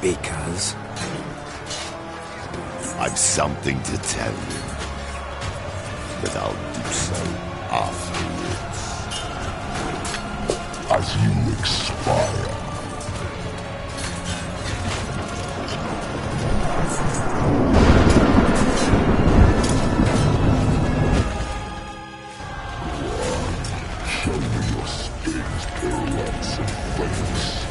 Because? I've something to tell you. But I'll do so afterwards. As you expire. Show me your stings, parallax, and flames.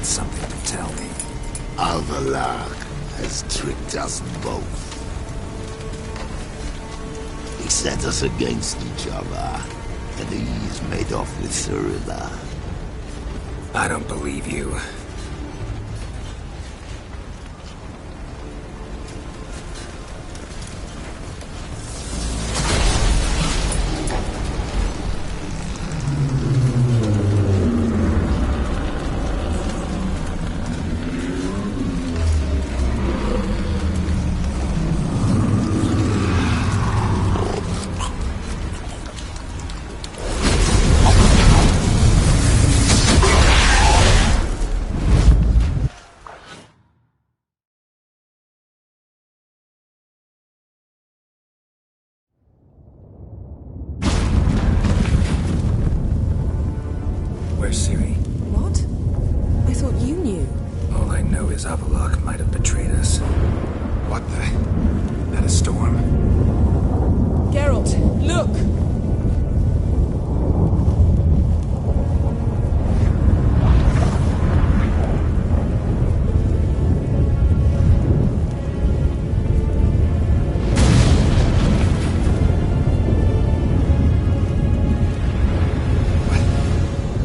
had something to tell me. Alvalag has tricked us both. He set us against each other, and he's made off with Cyrilla. I don't believe you. Where's Ciri? What? I thought you knew. All I know is Avalok might have betrayed us. What the? That a storm? Geralt, look!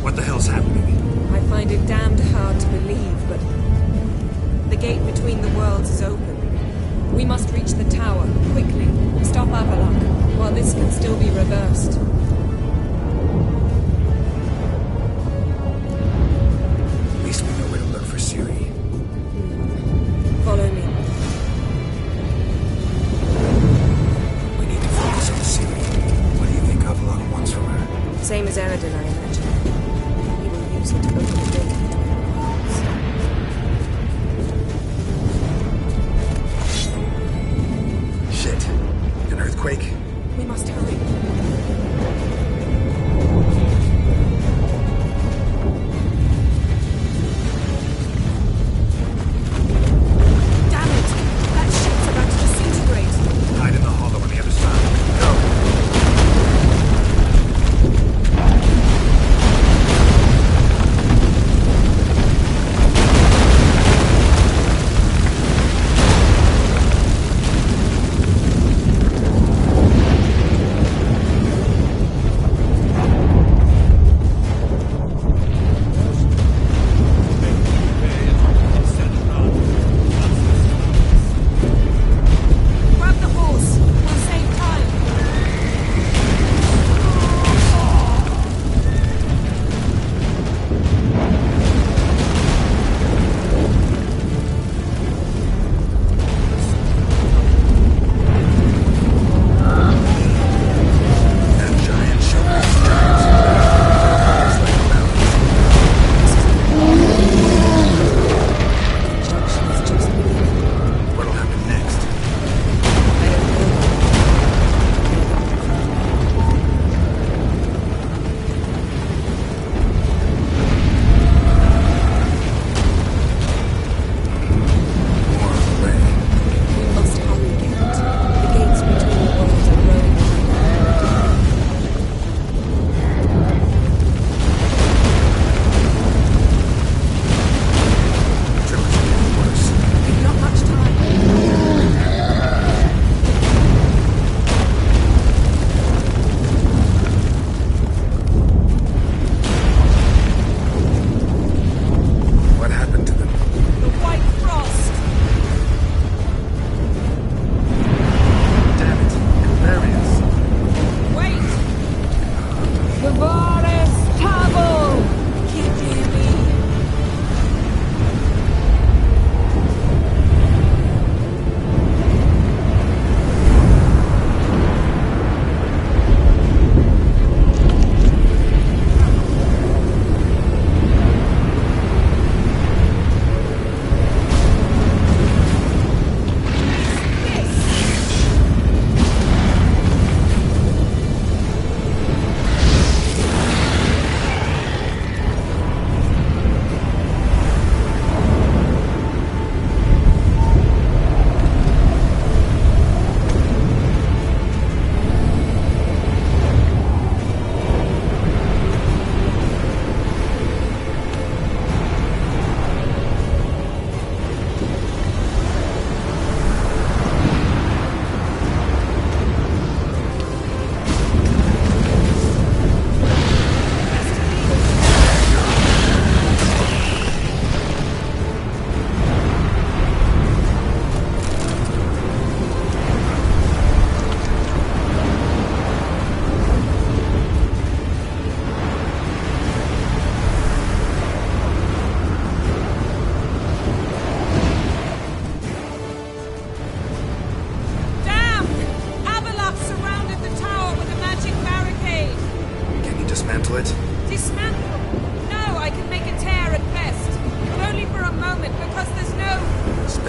What the hell's happening? I find it damned hard to believe, but the gate between the worlds is open. We must reach the tower, quickly. Stop Avalok, while this can still be reversed. At least we know where to look for Ciri. Follow me. We need to focus on Ciri. What do you think Avalok wants from her? Same as Eredin, I imagine. He will use it to open the gate between the worlds. Shit. An earthquake? We must hurry.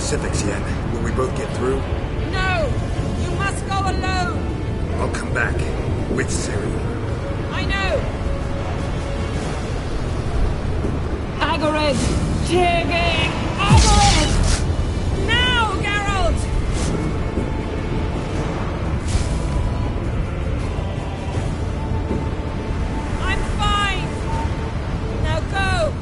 specifics yet. Will we both get through? No! You must go alone! I'll come back. With Ciri. I know! Hagrid! Tiggy! Hagrid! Now, Geralt! I'm fine! Now go!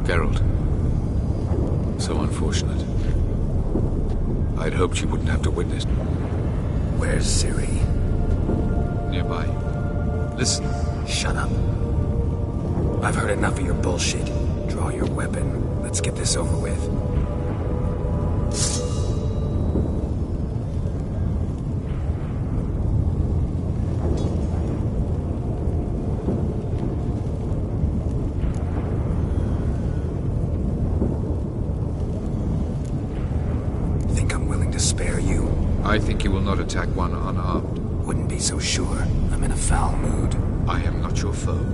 Geralt. So unfortunate. I'd hoped you wouldn't have to witness. Where's Ciri? Nearby. Listen. Shut up. I've heard enough of your bullshit. Draw your weapon. Let's get this over with. Spare you? I think you will not attack one unarmed. Wouldn't be so sure. I'm in a foul mood. I am not your foe.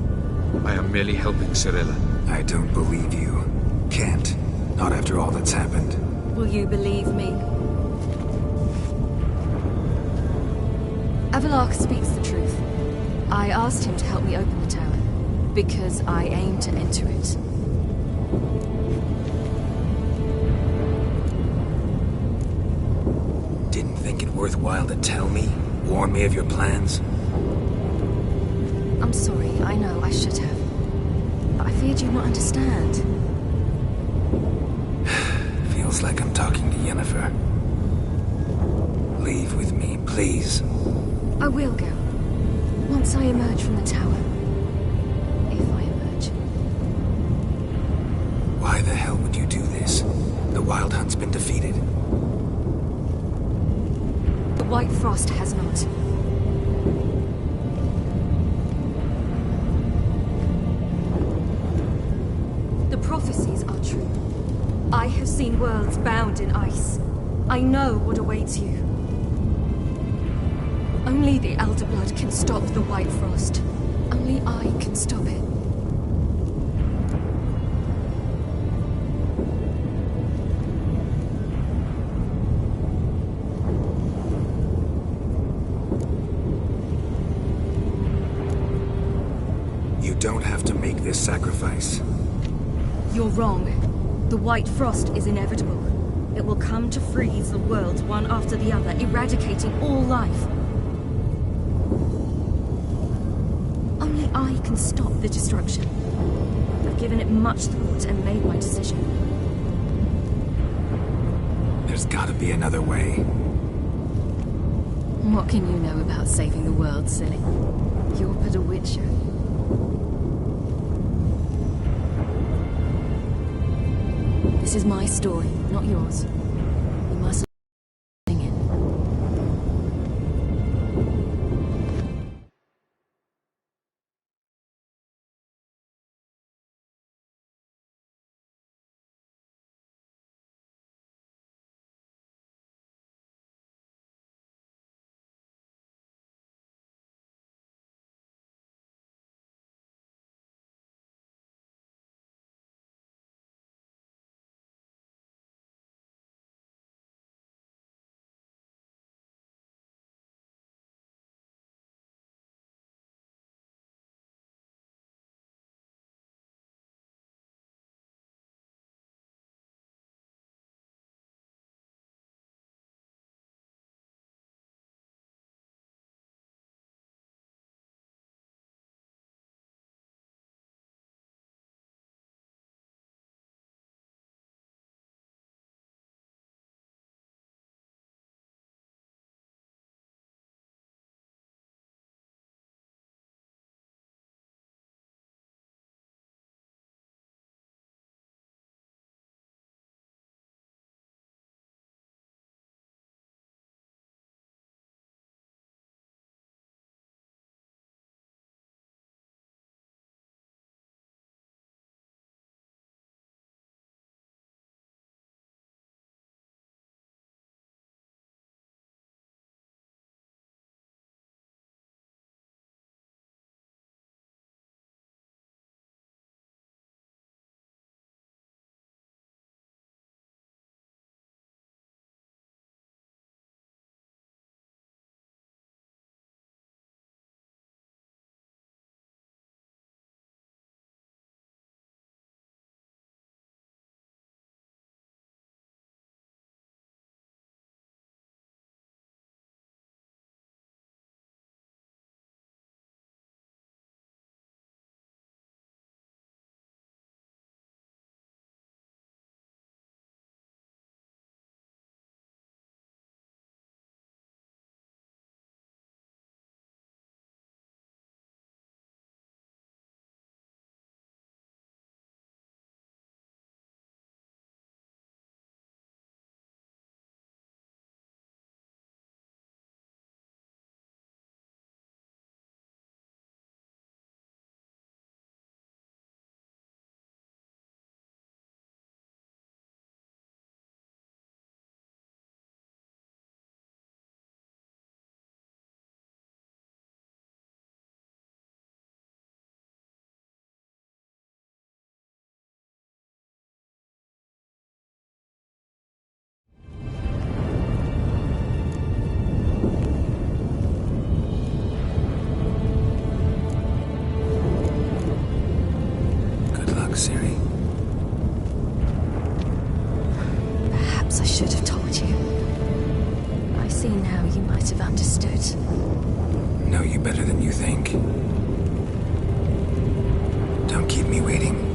I am merely helping Cirilla. I don't believe you. Can't. Not after all that's happened. Will you believe me? Avalok speaks the truth. I asked him to help me open the tower, because I aim to enter it. Worthwhile to tell me? Warn me of your plans? I'm sorry, I know, I should have. But I feared you'd not understand. Feels like I'm talking to Yennefer. Leave with me, please. I will go. Once I emerge from the tower. If I emerge. Why the hell would you do this? The Wild Hunt's been defeated. White Frost has not. The prophecies are true. I have seen worlds bound in ice. I know what awaits you. Only the Elder Blood can stop the White Frost. Only I can stop it. You don't have to make this sacrifice. You're wrong. The White Frost is inevitable. It will come to freeze the worlds one after the other, eradicating all life. Only I can stop the destruction. I've given it much thought and made my decision. There's gotta be another way. What can you know about saving the world, silly? You're but a Witcher. This is my story, not yours. You must Perhaps I should have told you. I see now you might have understood. Know you better than you think. Don't keep me waiting.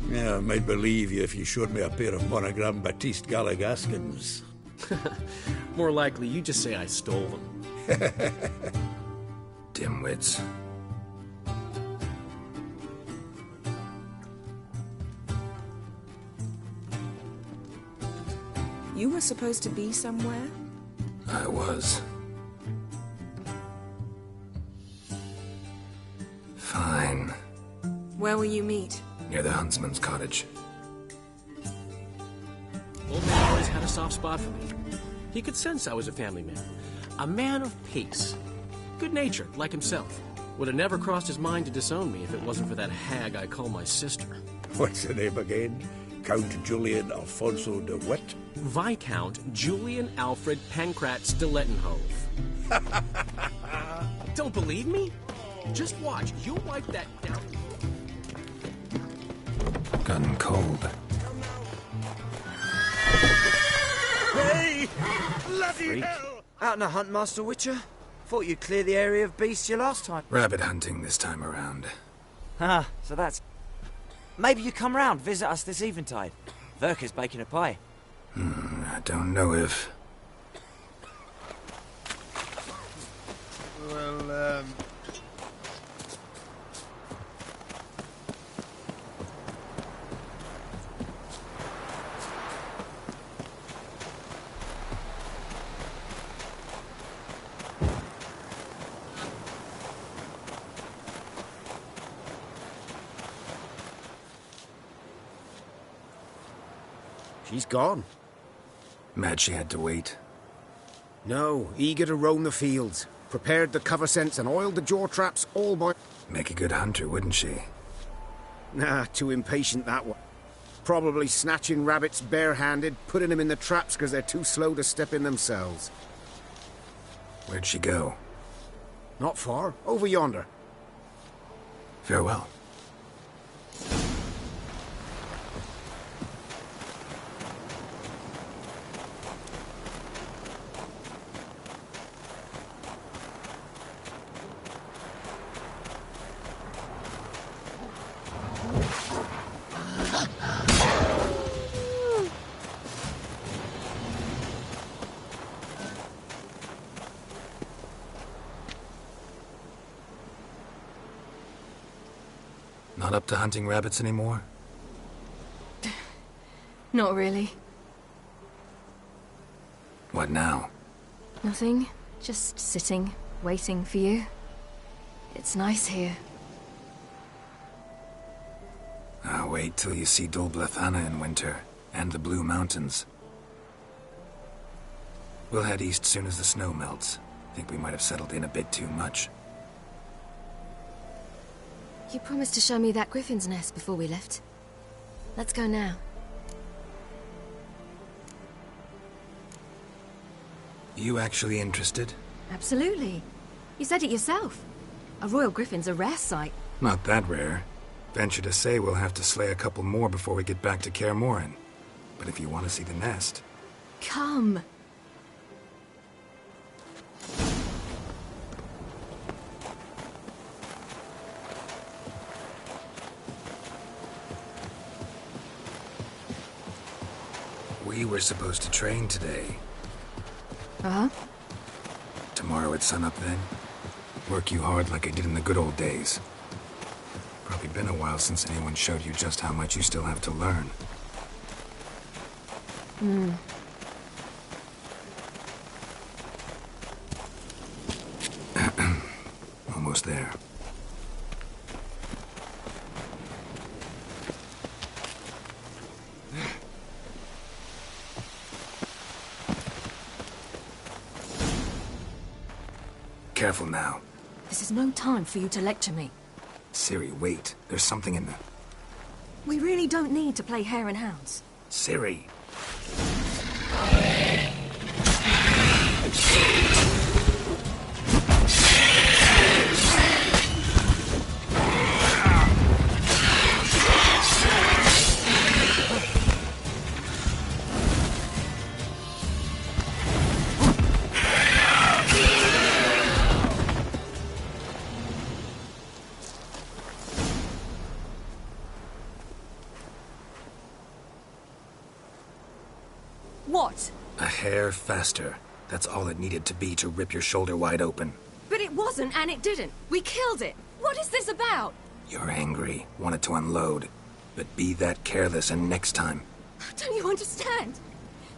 Yeah, I might believe you if you showed me a pair of monogram Batiste Galligaskins. More likely, you just say I stole them. Dimwits. You were supposed to be somewhere? I was. Fine. Where will you meet? Near the huntsman's cottage. Old man always had a soft spot for me. He could sense I was a family man. A man of peace. Good-natured, like himself. Would have never crossed his mind to disown me if it wasn't for that hag I call my sister. What's the name again? Count Julian Alfonso de Witt? Viscount Julian Alfred Pancratz de Lettenhove. Don't believe me? Just watch. You'll wipe that down. Gotten cold. Hey! Bloody Freak. hell! Out on a hunt, Master Witcher? Thought you'd clear the area of beasts your last time. Rabbit hunting this time around. Ah, so that's... Maybe you come round, visit us this eventide. Verka's baking a pie. I don't know if... Well, she's gone. Mad she had to wait. No, eager to roam the fields. prepared the cover scents and oiled the jaw traps all by... Make a good hunter, wouldn't she? Nah, too impatient that one. Probably snatching rabbits barehanded, putting them in the traps because they're too slow to step in themselves. Where'd she go? Not far. Over yonder. Farewell. Not up to hunting rabbits anymore? Not really. What now? Nothing. Just sitting, waiting for you. It's nice here. Ah, wait till you see Dol Blethana in winter, and the Blue Mountains. We'll head east soon as the snow melts. Think we might have settled in a bit too much. You promised to show me that griffin's nest before we left. Let's go now. You actually interested? Absolutely. You said it yourself. A royal griffin's a rare sight. Not that rare. Venture to say we'll have to slay a couple more before we get back to Kaer Morhen. But if you want to see the nest... Come. We were supposed to train today. Uh-huh. Tomorrow at sunup then? Work you hard like I did in the good old days. Probably been a while since anyone showed you just how much you still have to learn. Almost there. Careful now. This is no time for you to lecture me. Ciri, wait. There's something in the... We really don't need to play hare and hounds. Ciri! What? A hair faster. That's all it needed to be to rip your shoulder wide open. But it wasn't, and it didn't. We killed it. What is this about? You're angry, wanted to unload. But be that careless and next time. Don't you understand?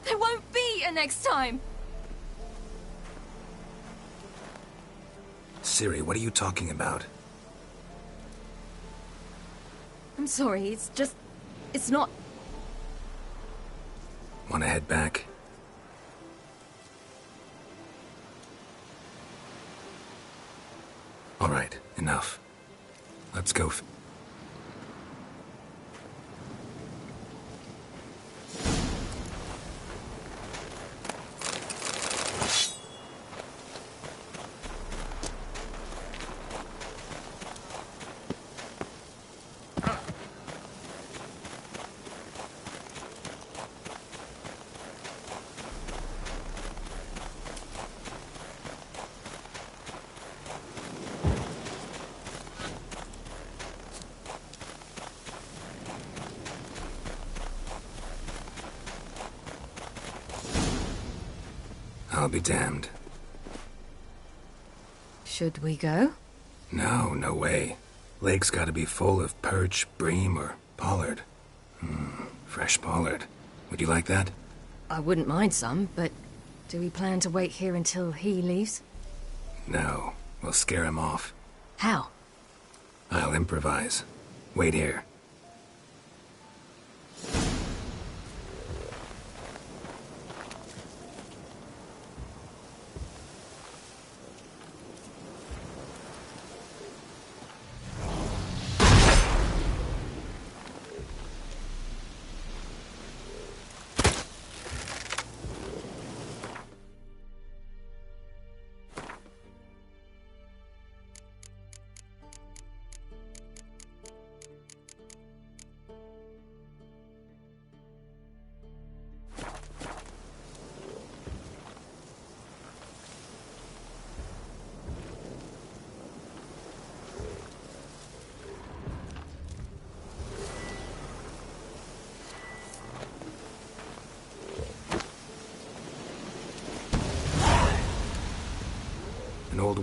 There won't be a next time. Ciri, what are you talking about? I'm sorry, it's just... It's not... Want to head back? All right, enough. Let's go. I'll be damned. Should we go? No, no way. Lake's gotta be full of perch, bream, or pollard. Fresh pollard. Would you like that? I wouldn't mind some, but do we plan to wait here until he leaves? No, we'll scare him off. How? I'll improvise. Wait here.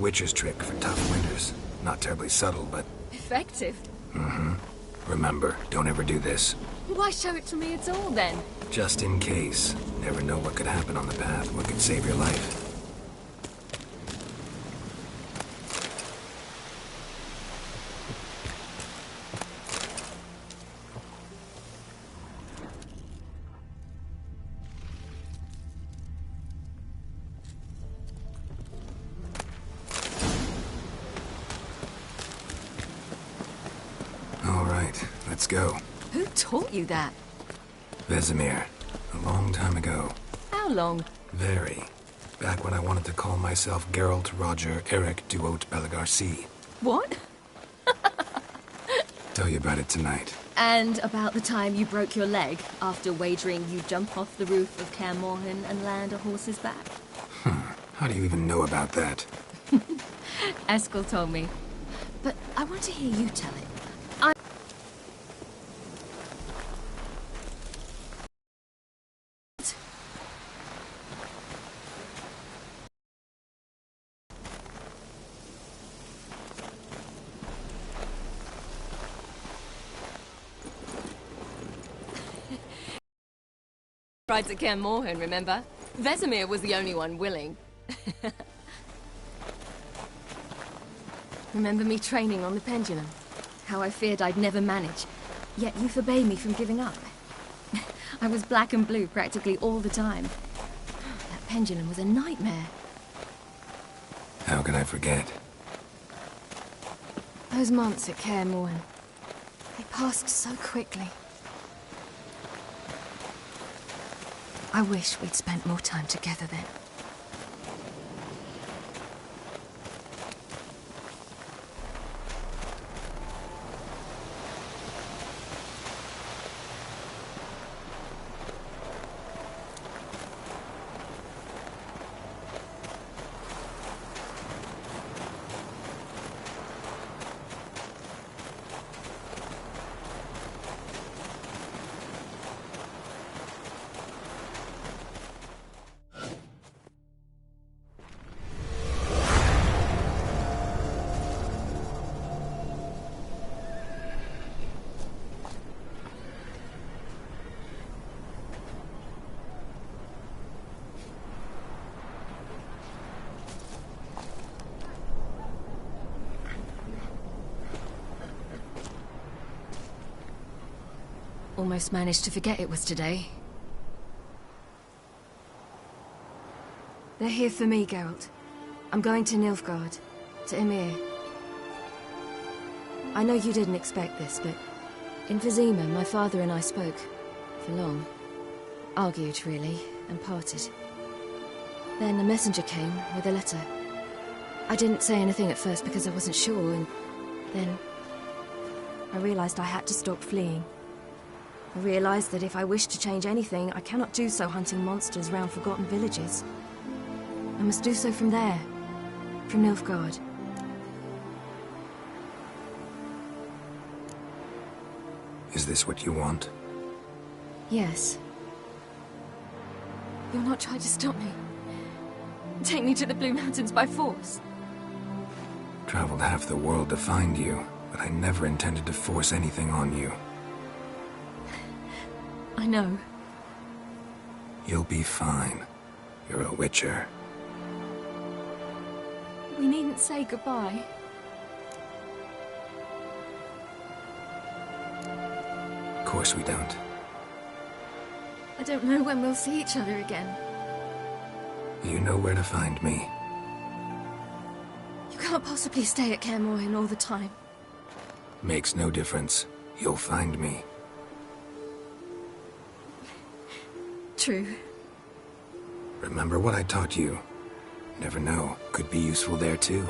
Witcher's trick for tough winters. Not terribly subtle, but... Effective? Mm-hmm. Remember, don't ever do this. Why show it to me at all, then? Just in case. Never know what could happen on the path, what could save your life. All right, let's go. Who taught you that? Vesemir. A long time ago. How long? Very. Back when I wanted to call myself Geralt Roger Eric Duot Belagarcy. What? Tell you about it tonight. And about the time you broke your leg after wagering you'd jump off the roof of Kaer Morhen and land a horse's back? How do you even know about that? Eskel told me. But I want to hear you tell it. Rides at Kaer Morhen, remember? Vesemir was the only one willing. Remember me training on the pendulum? How I feared I'd never manage, yet you forbade me from giving up. I was black and blue practically all the time. That pendulum was a nightmare. How can I forget? Those months at Kaer Morhen, they passed so quickly. I wish we'd spent more time together then. Almost managed to forget it was today. They're here for me, Geralt. I'm going to Nilfgaard, to Emir. I know you didn't expect this, but in Vizima, my father and I spoke. For long. Argued, really, and parted. Then a messenger came with a letter. I didn't say anything at first because I wasn't sure, and then I realized I had to stop fleeing. I realized that if I wish to change anything, I cannot do so hunting monsters round forgotten villages. I must do so from there, from Nilfgaard. Is this what you want? Yes. You'll not try to stop me. Take me to the Blue Mountains by force. Traveled half the world to find you, but I never intended to force anything on you. I know. You'll be fine. You're a Witcher. We needn't say goodbye. Of course we don't. I don't know when we'll see each other again. You know where to find me. You can't possibly stay at Kaer Morhen all the time. Makes no difference. You'll find me. True. Remember what I taught you. Never know. Could be useful there too.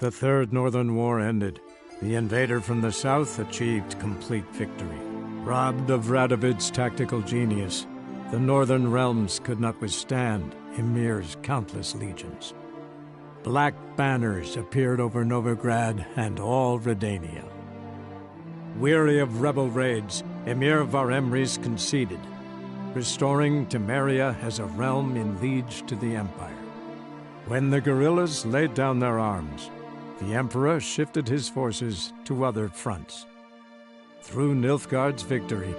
The Third Northern War ended. The invader from the south achieved complete victory. Robbed of Radovid's tactical genius, the northern realms could not withstand Emir's countless legions. Black banners appeared over Novigrad and all Redania. Weary of rebel raids, Emir Varemris conceded, restoring Temeria as a realm in liege to the Empire. When the guerrillas laid down their arms, the Emperor shifted his forces to other fronts. Through Nilfgaard's victory,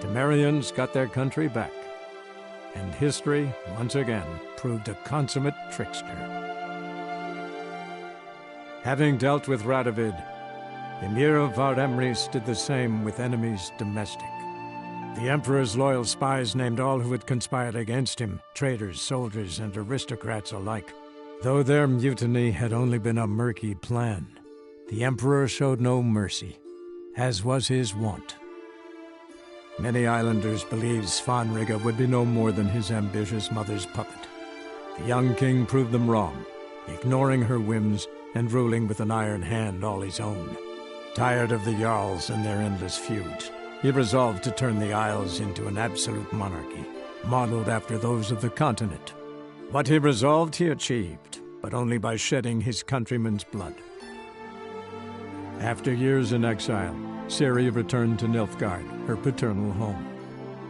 Temerians got their country back, and history once again proved a consummate trickster. Having dealt with Radovid, Emir of Varemris did the same with enemies domestic. The Emperor's loyal spies named all who had conspired against him, traitors, soldiers, and aristocrats alike. Though their mutiny had only been a murky plan, the Emperor showed no mercy, as was his wont. Many islanders believed Svanrige would be no more than his ambitious mother's puppet. The young king proved them wrong, ignoring her whims and ruling with an iron hand all his own. Tired of the Jarls and their endless feuds, he resolved to turn the Isles into an absolute monarchy, modeled after those of the continent. What he resolved he achieved, but only by shedding his countrymen's blood. After years in exile, Ciri returned to Nilfgaard, her paternal home,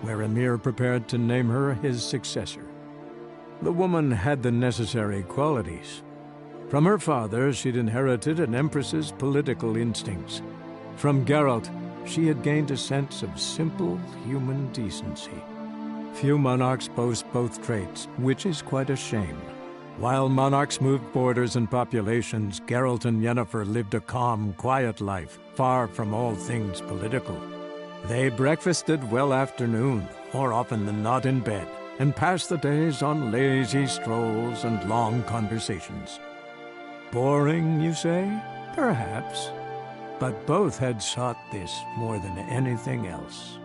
where Emir prepared to name her his successor. The woman had the necessary qualities. From her father, she'd inherited an empress's political instincts. From Geralt, she had gained a sense of simple human decency. Few monarchs boast both traits, which is quite a shame. While monarchs moved borders and populations, Geralt and Yennefer lived a calm, quiet life, far from all things political. They breakfasted well afternoon, more often than not in bed, and passed the days on lazy strolls and long conversations. Boring, you say? Perhaps. But both had sought this more than anything else.